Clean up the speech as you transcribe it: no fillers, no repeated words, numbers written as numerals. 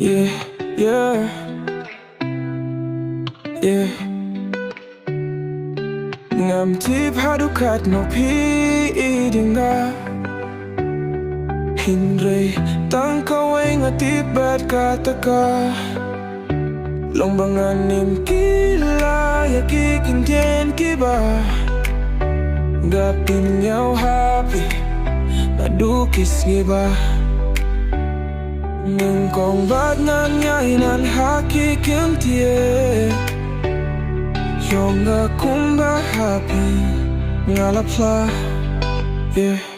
Yeah, yeah, yeah. Ngam tip hadukat no pi idinga Hindray tang kaway nga tibet kataka Lombangan nim kila ya kikintien kiba Gapin yaw happy nadukis ngiba Nung kong bad ngan ngainan hakikintie Yung nga kumba happy ngalapla Yeah